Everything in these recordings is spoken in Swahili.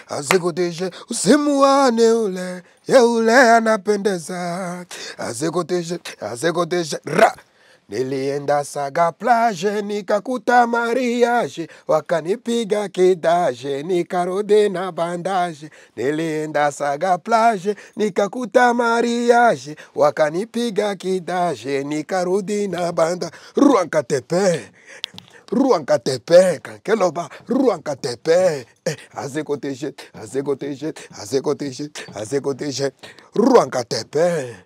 azikutishe, usimuone ule, ye ule anapendeza. Azikutishe, ra. Nilienda Saga plage, nikakuta mariage, wakanipiga kidaje, nikarudi na bandaje. Nilienda Saga plage, nikakuta mariage, wakanipiga kidaje, nikarudi na banda. Ruankatepe, kankeloba, ruankatepe. Azikutishe, ruankatepe.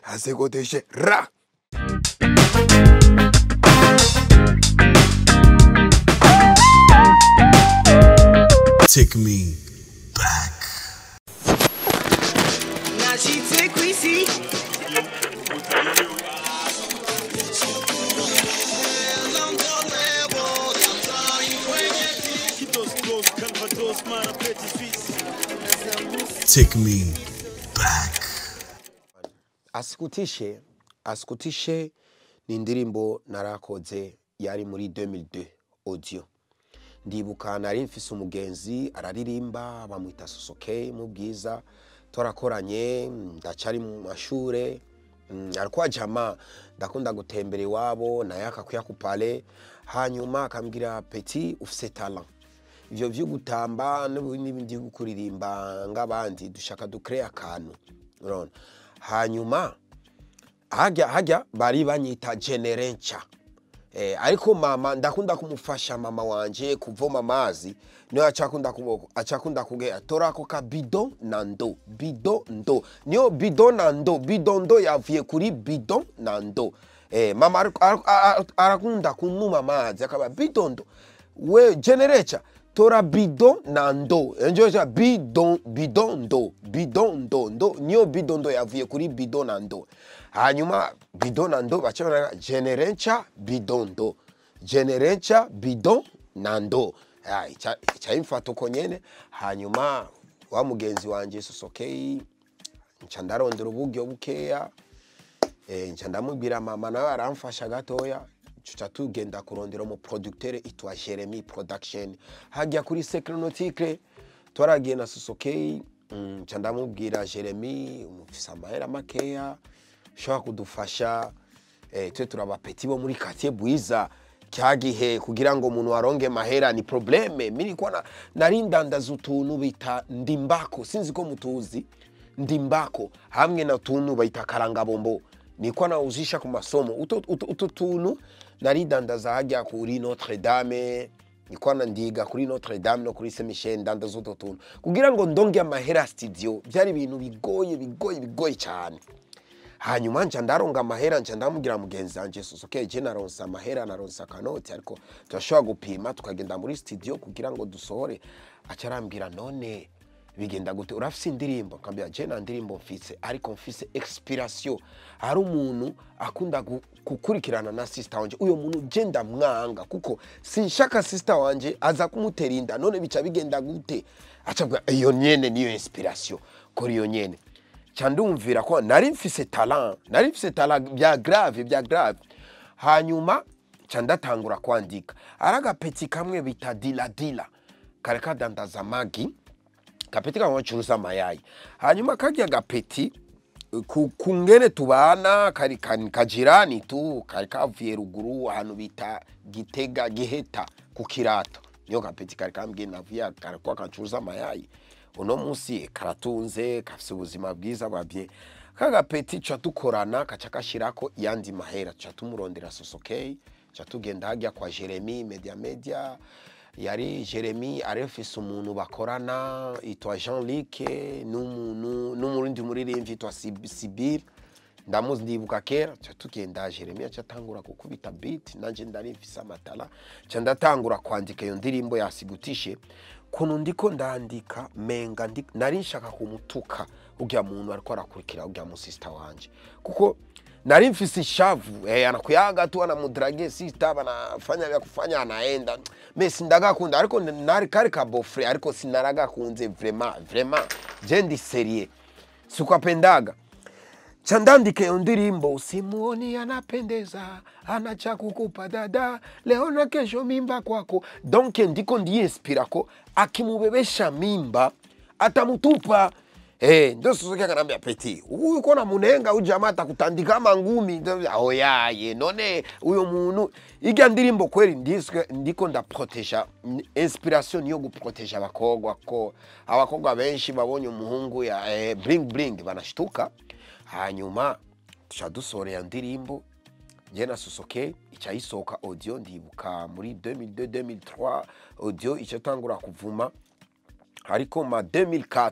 Azikutishe, ra. Take me back. Now she take we see. Take me back. Asikutishe ni indirimbo narakoze yari muri 2002 audio. Ndibuka nari mfise umugenzi araririmba bamwita Sosokey mu Bwiza, torakoranye ndacari mu mashure, alikuwa jamaa ndakunda gutembera iwabo na yaka kuyakupale, hanyuma akambwira Petit ufise talent, ivyo vyo gutamba n'ibindi gukuririmba ngabandi dushaka ducreate akantu, urabona. Hanyuma hajya bari banyita Generencha. Ariko mama ndakunda kumufasha mama wanje kuvoma amazi, niyo acakunda kugera torako ka bidon na ndo, niyo bidon na ndo, bidondo yavuye kuri bidon na ndo. Mama arakunda kunuma amazi akaba bidondo, we Generencha tora bidon na ndo, enjoja bidon ndo, niyo bidondo yavuye kuri bidon na ndo. Hanyuma bidon na ndo bacana Generencha bidondo, Generencha bidon na ndo. Icaimfato ko nyene. Hanyuma wa mugenzi wanje Sosokey nca ndarondera uburyo bukeya, nca ndamubwira mama nawe aramfasha gatoya, tuca tugenda kurondera mu producteur itwa Jeremy Production hajya kuri Secrenotique. Twaragiye na Sosokey, nca ndamubwira Jeremy umufisa amahera makeya shaka kudufasha, twe turaba Petit bo muri quartier Bwiza cyagihe kugira ngo umuntu waronge mahera ni probleme. Mimi kwa narindandaza utuntu bita ndimbako, sinzi ko mutuzi ndimbako, hamwe na tuntu bayita karangabombo, niko nawuzisha ku masomo. Uto tuntu naridandaza hajya kuri Notre Dame, niko ndiga kuri Notre Dame no kuri Saint Michel, ndandaza uto tuntu kugira ngo ndonge amahera studio. Byari ibintu bigoye cyane. Hanyuma nca ndaronga amahera, nca ndamugira mugenzi wanje Sosokey, je naronsa amahera, naronsa kanoti, ariko turashobora gupima tukagenda muri studio kugira ngo dusohore. Acarambira none bigenda gute, urafise indirimbo? Kambira je na ndirimbo mfise, ariko mfise expiration. Hari umuntu akunda gukurikirana na sister wanje, uyo muntu je ndamwanga kuko sinshaka sister wanje aza kumutera inda, none bica bigenda gute? Acabwa iyo nyene niyo inspiration kuri iyo nyene. Chandumvira ko nari mfise talent bya grave. Hanyuma candatangura kwandika, araga Petit kamwe bita dila kareka dandaza magi, kapeti kamwe curuza mayayi. Hanyuma kajya Petit kungene tubana kari kajirani tu, kari kavuye ruguru ahantu bita Gitega Giheta ku Kirato, niyo Petit kari kambwiye navuye karakwa kancuruza mayayi. Uno munsi karatunze, kafise ubuzima bwiza babye. Kaga Petit cha tukorana kacakashirako yandi mahera, cha tumurondera Sosokey, cha tugenda hajya kwa Jeremy media. Yari Jeremy arefise umuntu bakorana itwa Jean-Luc, n'umurundi muririmvyi itwa Sibir, ndamuzi ndibuka kera. Cha tugenda Jeremy acatangura gukubita beat, nanje ndarifise amatala, cha ndatangura kwandika iyo ndirimbo Asikutishe. Kuno ndiko ndandika menga nari nshaka kumutuka ujya muntu ariko arakurikira ujya mu sister wanje kuko nari mfise ishavu anakuyaga tu anamudrage sister banafanya vya kufanya anaenda mesi ndagakunda ariko nari kari ka bofre ariko sinaragakunze vraiment je ndi serie sikupendaga chandandike ndirimbo usimuoni anapendeza anacha kukupa dada leo na kesho mimba kwako donc ndiko ndiinspirako akimubebesha mimba atamutupa ndio Suzuki akanambia peti huyu kona munenga ujamaa atakutandika mangumi oyaye none uyo muntu iga ndirimbo kweli ndiko ndaproteja inspiration yo guproteja abakogwa ko abakogwa benshi babonye umuhungu ya bling banashtuka hanyuma tushadusore ndirimbo je na Suzuki icayisoka audio ndibuka muri 2002-2003 audio icatangura kuvuma ariko ma 2004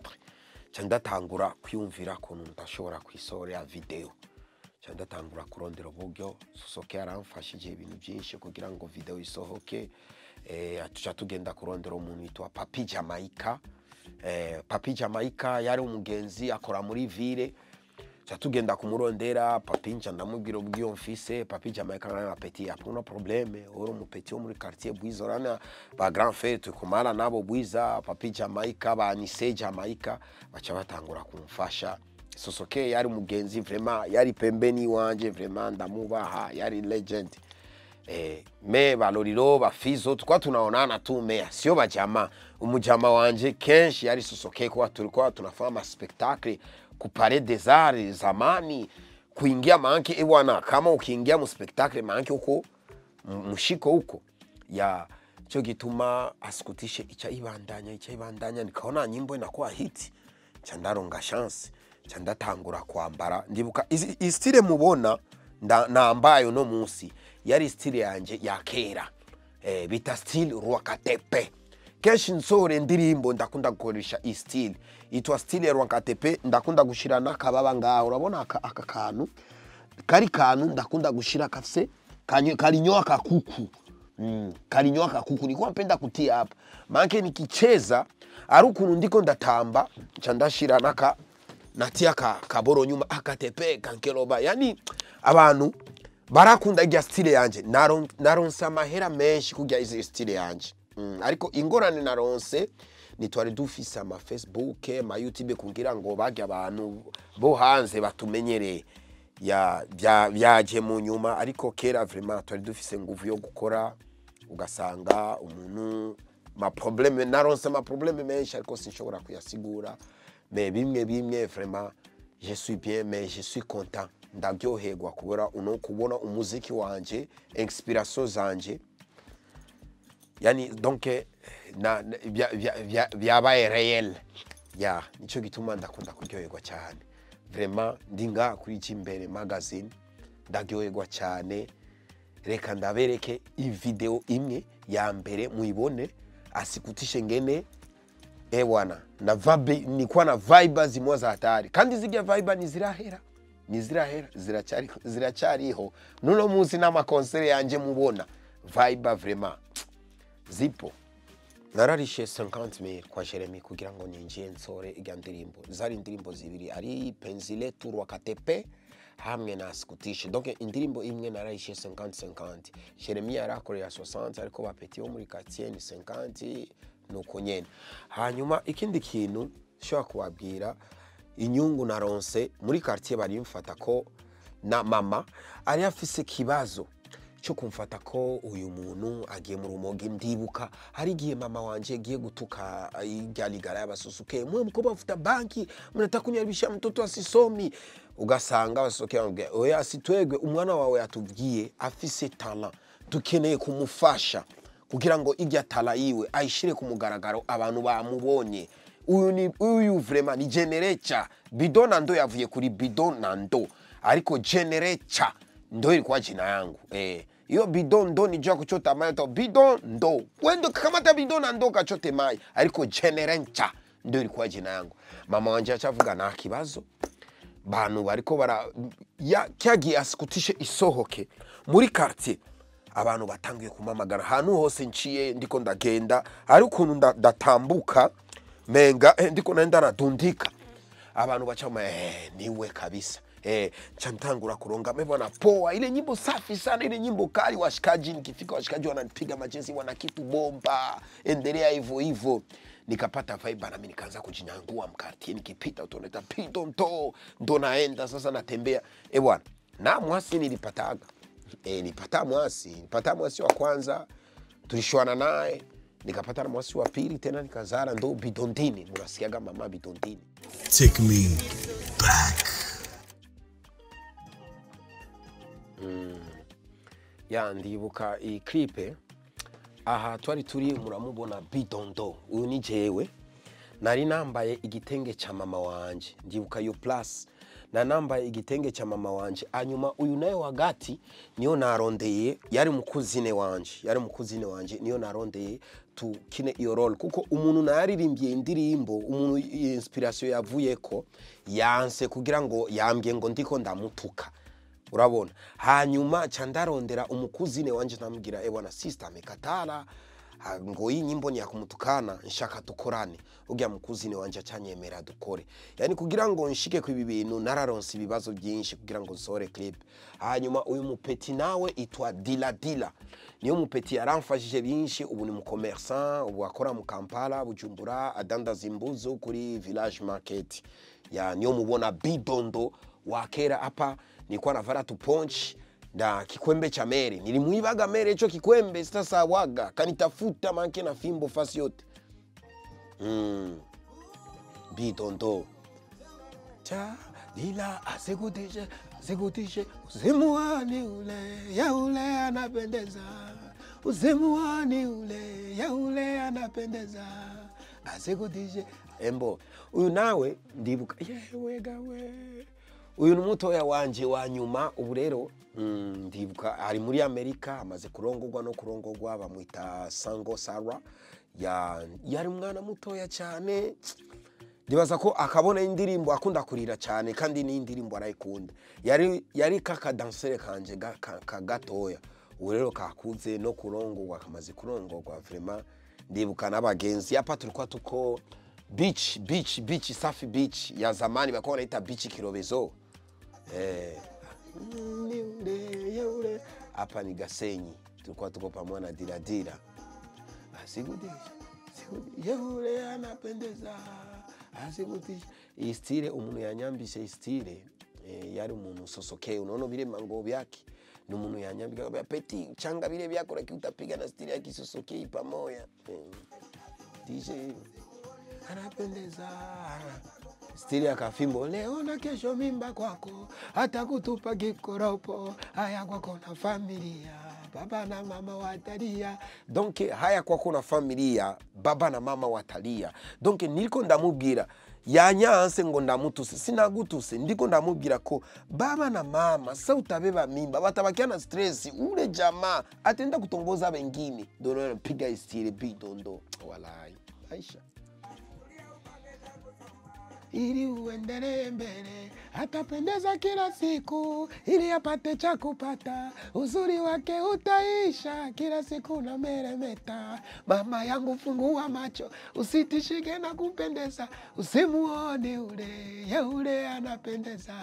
chandatangura kwiyumvira kuntu ndashobora kwisorera video chandatangura kurondera uburyo Suzuki aramfashije ibintu byinshi kugira ngo video isohoke atuca tugenda kurondera umuntu witwa Papi Jamaica Papi Jamaica yari umugenzi akora muri ville tugenda kumurondera Papi nca ndamubwira ubwiyo mfise Papi Jamaica na Petit apuna problème oro mu Petit wo muri quartier Bwiza orana ba grand frère tukumara nabo Bwiza Papi Jamaica ba Nise Jamaica bacha batangura kumfasha Suzuki yari mugenzi vraiment yari pembeni wanje vraiment ndamubaha yari legend me baloriro bafizo tukwa tunaonana tu me sio bajama umujama wanje kenshi yari Suzuki kwa tulikuwa tunafanya spectacle kupare des arts zamani kuingia manki bwana kama ukiingia mu spectacle manki uko mushiko uko ya cyo gituma asikutishe icaibandanya nikaona nyimbo inakuwa hit chandaronga chance chandatangura kwambara ndibuka istile mubona nambayo no munsi yari style yanje ya kera bita style Rwakatepe kenshi nsore ndirimbo ndakunda gukoresha style itwa style ya Rwakatepe ndakunda gushira nakababa ngaho urabona aka kantu kari kantu ndakunda gushira kafse karinyoa kakuku karinyoa kakuku niko mpenda kutia hapa manke nikicheza ari ukuntu ndiko ndatamba chandashira naka natia kaboro nyuma akatepe kankeloba yani abantu barakunda irya style yanje naronsa amahera menshi kujya izi style yanje ariko ingorane naronse nitwari dufise ama Facebook ma YouTube kugira ngo bagya abantu bo hanze batumenyere byaje mu nyuma ariko kera vraiment twari dufise nguvu yo gukora ugasanga umuntu naronse ma problème menshi ariko sinshobora kuyasigura mais bimwe vraiment je suis bien mais je suis content ndabyoherwa kubona umuziki wanje inspiration zanje yani donc byabaye réel ya nico gituma ndakunda kuryoherwa cyane vraiment ndinga kuri Cimbere magazine ndagyoherwa cyane reka ndabereke video imwe ya mbere muibone asikutishe ngene bwana na vibe nikuwa na vibe zimwe za hatari kandi zige vibe nizirahera ziracyariho nuno munsi nama concert yanje mubona vibe vraiment zipo nararishe 50,000 kwa Jeremy kugira ngo ninjiye nsore iga ndirimbo zari indirimbo zibiri ari Penzile tu Rwakatepe hamwe na Asikutishe donc indirimbo imwe nararishe 50-50 Jeremy yarakorera 60 ariko ba Petit wo muri quartier ni 50 nuko nyene hanyuma ikindi kintu shaka kubabwira inyungu naronse muri quartier bari mfata ko na mama ari afise kibazo cyo kumfata ko uyu muntu agiye mu rumogi ndibuka hari giye mama wanje giye gutuka igyaligara y'abasusuke mwe mko bafuta banki mnataka kunyaribisha mtoto asisomi ugasanga abasusuke bambwe oya sitwegwe umwana wawe atubwiye afise talent dukeneye kumufasha kugira ngo igya tala yiwe ayishire ku mugaragaro abantu bamubonye uyu vraiment ni generecha Bidon na Ndo yavuye kuri Bidon na Ndo ariko generecha ndo ilikuwa jina yangu hiyo Bidon Ndo ni jua kuchota maji to Bidon Ndo wendo kamata Bidon na Ndo kachote maji ariko generecha ndo ilikuwa jina yangu mama wanje achavuga na kibazo bantu bariko bara ya kyagi Asikutishe isohoke muri quartier abantu batangiye kumamagara hanu hose nciye ndiko ndagenda ari ukuntu ndatambuka menga ndiko nenda nadundika abantu bachama niwe kabisa. Chantangura kuronga mebona poa, ile nyimbo safi sana, ile nyimbo kali. Washikaji nikifika, washikaji wananipiga majezi, wana kitu bomba, endelea hivyo hivyo. Nikapata vibe na mimi nikaanza kujinyangua mkartie, nikipita utoneta pidonto, ndo naenda sasa natembea. Bwana, na mwasi nilipataga. Nipata mwasi wa kwanza, tulishoana naye, nikapata na mwasi wa pili tena nikazara ndo Bidondini. Mnasikiaga mama Bidondini. Take me back. Ya ndibuka iyi clip aha twari turi muramubona Bidondo. Uyu ni jewe nari nambaye igitenge cha mama wanje, ndibuka yo plus na nambaye igitenge cha mama wanje. Anyuma uyu naye wagati niyo narondeye, yari mukuzine wanje niyo narondeye tukine iyo role, kuko umuntu naririmbye indirimbo, umuntu inspiration yavuyeko yanse kugira ngo yambye ngo ndiko ndamutuka, urabona. Hanyuma chandarondera umukuzine wanje namubwira bwana sister amekatara ngo iyi nyimbo ni yakumutukana, nshaka dukorane. Ugiya mukuzine wanje acanyemera dukore, yani kugira ngo nshike ku ibi bintu nararonse ibibazo byinshi kugira ngo nsore clip. Hanyuma uyu mupeti nawe itwa Dila, niyo mupeti yaramfashije byinshi. Ubu ni mu commerçant, ubu akora mu Kampala, Bujumbura, adandaza imbuzo kuri Village Market. Ya niyo mubona Bidondo wakera hapa. Nilikuwa navara tu ponch na kikwembe cha mere. Nilimuibaga mere hicho kikwembe, sasa waga kanitafuta manke na fimbo fasi yote. Bidondo. Cha Dila asikutishe usimuani ule ya ule anapendeza. Usimuani ule ya ule anapendeza. Asikutishe embo. Uyu nawe ndibuka gawe. Uyu numutoya wanje wa nyuma. Ubu rero ndibuka ari muri Amerika, amaze kurongorwa no kurongorwa, bamwita Sango Sarah. Yari umwana mutoya cyane, ndibaza ko akabona indirimbo akunda kurira cyane, kandi ni indirimbo arayikunda. Yari kaka dansere kanje gatoya. Ubu rero kakuze no kurongorwa, kamaze kurongorwa vraiment. Ndibuka n'abagenzi hapa tulikuwa tuko beach safi beach ya zamani bakora naita beach Kirobezo. Hapa ni Gasenyi, tulikuwa tuko pamoja na Dila. Asikutisha yule anapendeza, asikutisha. Istire umuntu yanyambise istire, yari umuntu sosokeye, unono bile mango byake ni umuntu yanyambika kwa peti changa bile byako lakini utapiga na stile yake sosokeye pamoja. DJ anapendeza. Stili ya kafimbo, leo na kesho mimba kwako, hata kutupa kikoropo, haya kwako na familia, baba na mama watalia. Donc haya kwako na familia, baba na mama watalia. Donc niliko ndamubwira yanyanse ngo ndamutuse, sinagutuse, ndiko ndamubwira ko baba na mama sa utabeba mimba batabakia na stress, ule jamaa atenda kutongoza wengine. Ndio piga istile Bidondo. Walai Aisha. Ili uendelee mbele, atapendeza kila siku, ili apate cha kupata, uzuri wake utaisha, kila siku na meremeta. Mama yangu fungua macho, usitishike na kupendeza, usimuone ule anapendeza.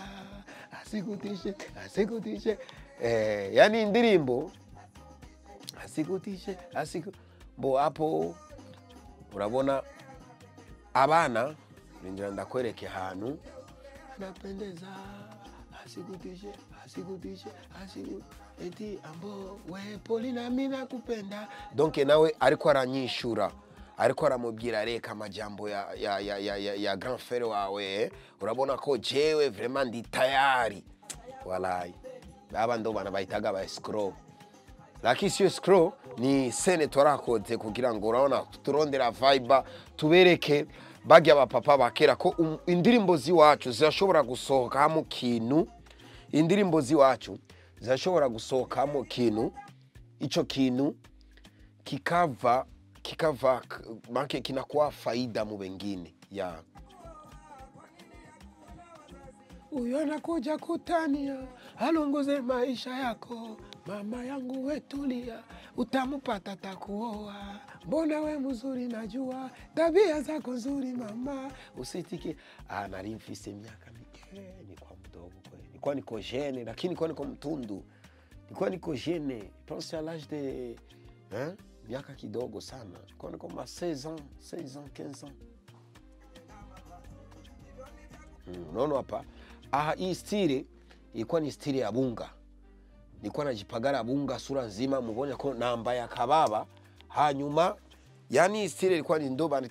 Asikutishe. Yani indirimbo asikutishe. Bo hapo urabona abana ninjira ndakwereke hanu anapendeza. Asikutishe. Eti ambo we Polina mina kupenda. Donc nawe ariko aranyishura, ariko aramubwira reka majambo ya grand frère wawe. Urabona ko jewe vraiment ndi tayari. Walai baba ndo bana baitaga ba escrow, lakini sio escrow, ni sene twarakoze kugira ngo urabona turondera vibe tubereke bagya abapapa bakera ko indirimbo ziwacu zirashobora gusohokamo kintu. Indirimbo ziwacu zirashobora gusohokamo kintu, ico kintu kikava make kinakuwa faida mu wengine. Uyu anakuja kutania, alongoze maisha yako. Mama yangu wetulia, utamupata takuoa. Mbona we mzuri najua, tabia zako nzuri mama. Usitike, nalimfise miaka mike, nikuwa mdogo kwe. Nikuwa niko jene, lakini nikuwa niko mtundu. Nikuwa niko jene, pense à l'âge de... miaka kidogo sana. Nikuwa niko ma 16 ans, 15 ans. Unaona hapa? Hii stili ilikuwa ni stili ya bunga. Nilikuwa najipagara bunga sura nzima, mubonye ko namba ya kababa. Hanyuma yani stili ilikuwa ni ndoba,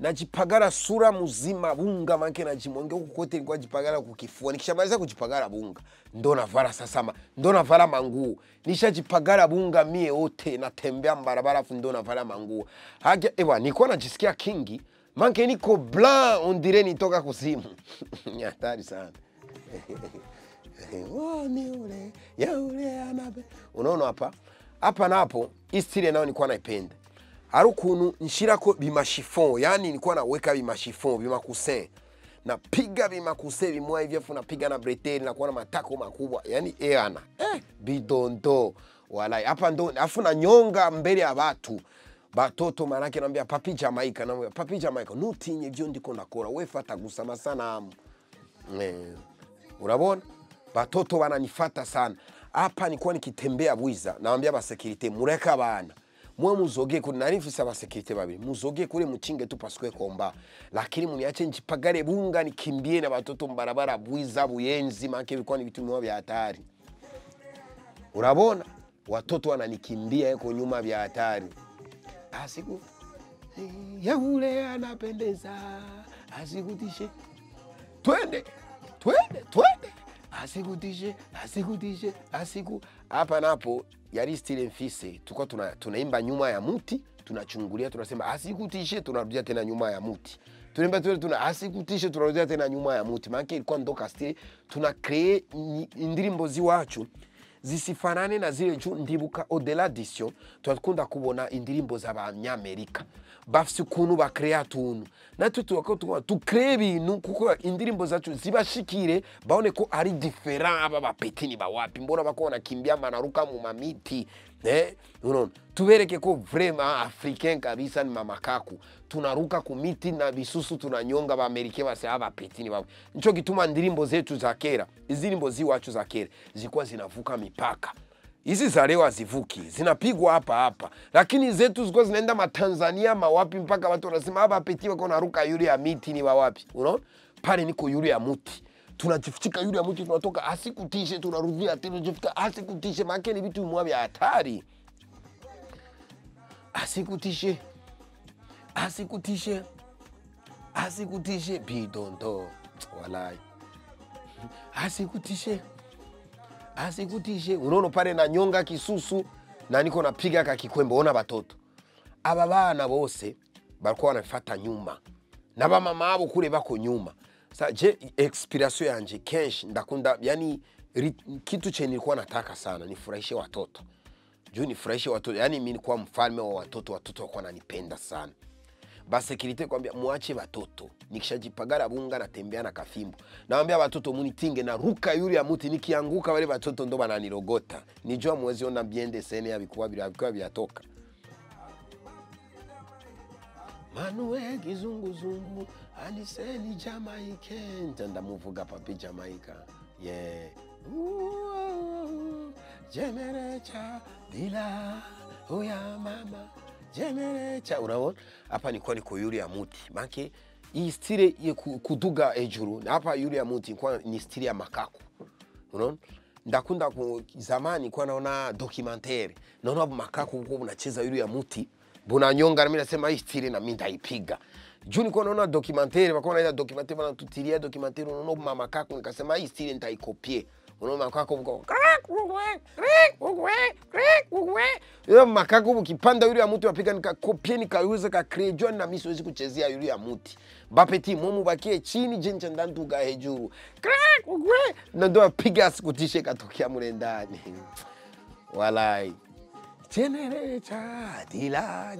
najipagara sura mzima bunga, manke najimonge huko kote, nilikuwa najipagara kukifua. Nikishamaliza kujipagara bunga, ndo navala sasa, ndo navala manguo. Nishajipagara bunga mie yote, natembea barabara afu ndo navala manguo. Haja nilikuwa najisikia kingi. Manke niko blanc, on dirait nitoka kuzimu. Ni hatari sana. Unaona hapa? Hapa napo, hii stili nao nilikuwa naipenda. Harukunu nshirako bimashifon, yani nilikuwa naweka bimashifon, bimakusen. Napiga bimakusen bimwa hivi afu napiga na breteli, nakuwa na matako makubwa. Yani bidondo. Walai, hapa ndo afu na nyonga mbele ya watu. Batoto manake naambia papi Jamaica, naambia papi Jamaica, nutinye vyo ndiko nakora, wefata gusama sana amu. Unabona? Batoto wananifata sana. Hapa nilikuwa nikitembea Bwiza, naambia ba security mureka bana. Mwe muzoge kuri narifisa ba security babiri. Muzoge kuri muchinge tu paskwe komba. Lakini muniache njipagare bunga nikimbie na batoto mbarabara Bwiza Buyenzi, manake bilikuwa ni vitu mwa vya hatari. Unabona? Watoto wananikimbia yuko nyuma vya hatari. Asiku yule anapendeza, asikutishe. Twende. Asikutishe. Hapa napo yari stile mfise, tulikuwa tunaimba nyuma ya muti, tunachungulia, tunasema asikutishe, tunarudia tena nyuma ya muti. Tunaimba asikutishe, tunarudia tena nyuma ya muti. Maana ilikuwa ndoka stile, tuna create indirimbo ziwacu zisifanane na zile juu. Ndibuka au-delà d'isyo twakunda kubona indirimbo z'abanyamerika bafise ukuntu bakrea tuntu, natwe tukreye ibintu kuko indirimbo zacu zibashikire baone ko ari different. Aba bapetini bawapi, mbona bako nakimbia manaruka mu mamiti, unaona, tubereke ko vraiment africain kabisa ni mamakaku, tunaruka ku miti na bisusu tunanyonga. Ba Amerika base aba petini babo, nico gituma indirimbo zetu za kera, izirimbo ziwacu za kera zilikuwa zinavuka mipaka. Hizi za leo hazivuki, zinapigwa hapa. Lakini zetu zilikuwa zinaenda matanzania mawapi, mpaka watu wanasema aba peti wako naruka yule ya miti ni wapi. Unaona? Pale niko yule ya muti. Tunajifichika yule ya muti, tunatoka asikutishe, tunarudia tena tunajifika asikutishe, maana ni vitu mwa vya hatari. Asikutishe bidondo. Walai. Asikutishe. Unaona pale na nyonga kisusu na niko napiga kakikwembe. Ona batoto aba bana bose balikuwa wanafuata nyuma na ba mama abo kule bako nyuma. Sasa je, expiration yanje kenshi ndakunda, yani kitu chenye nilikuwa nataka sana nifurahishe watoto. Juu nifurahishe watoto, yani mimi nilikuwa mfalme wa watoto walikuwa wananipenda sana. Ba security kwambia muache watoto, nikishajipagara bunga natembea na kafimbo. Naambia watoto munitinge na ruka yule ya muti, nikianguka wale watoto ndo bananirogota. Nijua mwezi ona biende sene ya bikuwa byatoka. Manuel kizunguzungu aniseni Jamaican, tanda muvuga papi Jamaica. Jemerecha bila uya mama jemerecha. Unaona hapa niko yule ya muti, manke hii stile kuduga ejuru. Hapa yule ya muti ni stile ya makaku. Unaona, ndakunda zamani kwa naona documentaire, naona makaku huko unacheza yule ya muti bunanyonga, na mimi nasema hii stile na mimi ndaipiga. Juu niko naona documentaire, wako na documentaire wanatutilia documentaire, unaona makaku, nikasema hii stile nitaikopie. Unaona makaku huko yo makaku ukipanda yule ya muti wapiga, nikakopie nikauza ka create na mimi siwezi kuchezea yule ya muti. Bapeti mumu bakie chini jenja ndandu ga hejuru na ndo piga sikutishe katokea mule ndani. Walai generator dila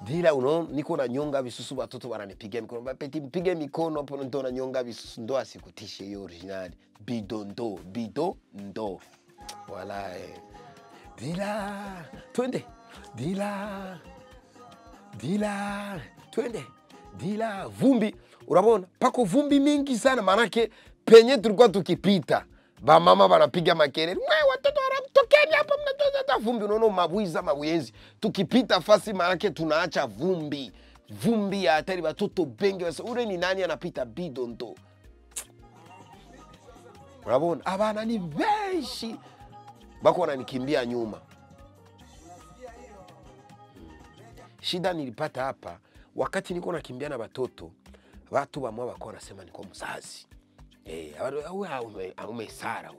Dila unaona niko na nyonga visusu watoto wananipigia mikono. Bapeti mpige mikono hapo ndo na nyonga visusu ndo asikutishe hiyo original. Bidondo, bidondo. Wala Dila, twende. Dila. Dila, twende. Dila, vumbi. Unaona pako vumbi mingi sana manake penye tulikuwa tukipita. Ba mama banapiga makelele. Wewe watoto wanatokeni hapa mnatoza vumbi. Unaona mabuiza mabuyenzi. Tukipita fasi manake tunaacha vumbi. Vumbi ya hatari watoto bengi wasa. Ule ni nani anapita bidondo. Unaona abana ni benshi. Bako wananikimbia nyuma. Shida nilipata hapa wakati niko nakimbia na watoto. Watu wa mwa wako wanasema niko mzazi. Umesara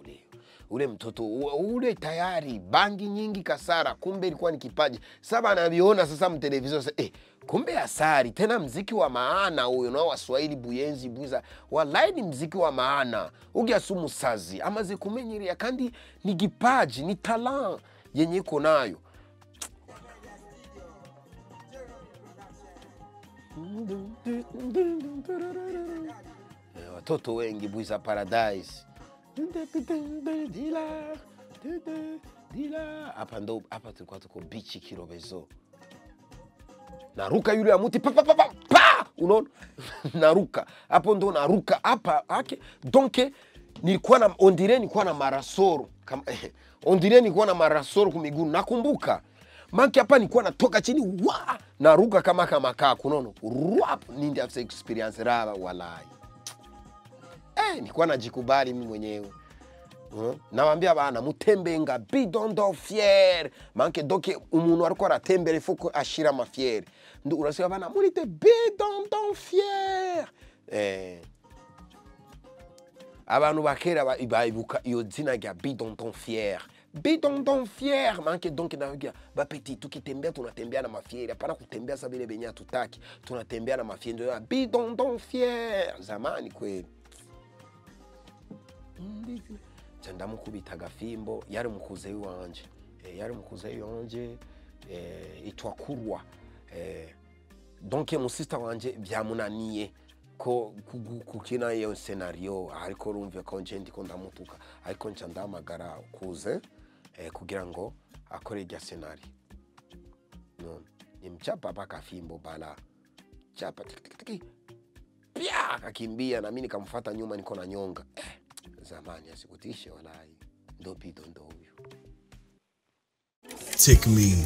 ule mtoto ule tayari bangi nyingi kasara, kumbe ilikuwa ni kipaji. Sasa anaviona sasa mtelevizion sasa kumbe asari tena mziki wa maana huyo na Waswahili buyenzi buiza wallahi ni mziki wa maana ugiasumu sazi amaze kumenyerera kandi ni gipaji ni talent yenye iko nayo. Watoto wengi buiza paradise. Dila hapa tulikuwa tuko bichi Kirobezo. Naruka yule ya muti pa unaona naruka hapo ndo naruka hapa ake donc nilikuwa na ondire nilikuwa na marasoro kama ondire nilikuwa na marasoro kwa miguu nakumbuka manki hapa nilikuwa natoka chini wa naruka kama kaa kunono rap nindi after experience raba walai nilikuwa najikubali mimi mwenyewe. Nawaambia bana mutembenga bidondo fier manke doke umuntu ariko aratembera ifuko ashira mafier ndu urasaba bana murite bidondo fier abantu bakera ibuka iyo zina rya bidondo fier manke donc narugia ba petit tukitembea tunatembea na mafier hapana kutembea sababu ile benya tutaki tunatembea na mafier ndio bidondo fier zamani kweli. Ndamukubitaga fimbo yari mukuze wanje itwa kurwa donc mon sister wanje byamunaniye ko kukina iyo scenario ariko rumve ko nje ndiko ndamutuka ariko nca ndamagara kuze kugira ngo akore irya scenario no nimchapa paka fimbo bala chapa pia akakimbia na mimi nikamfuata nyuma niko na nyonga zamani asikutishe walai ndo bidondo huyo. Take me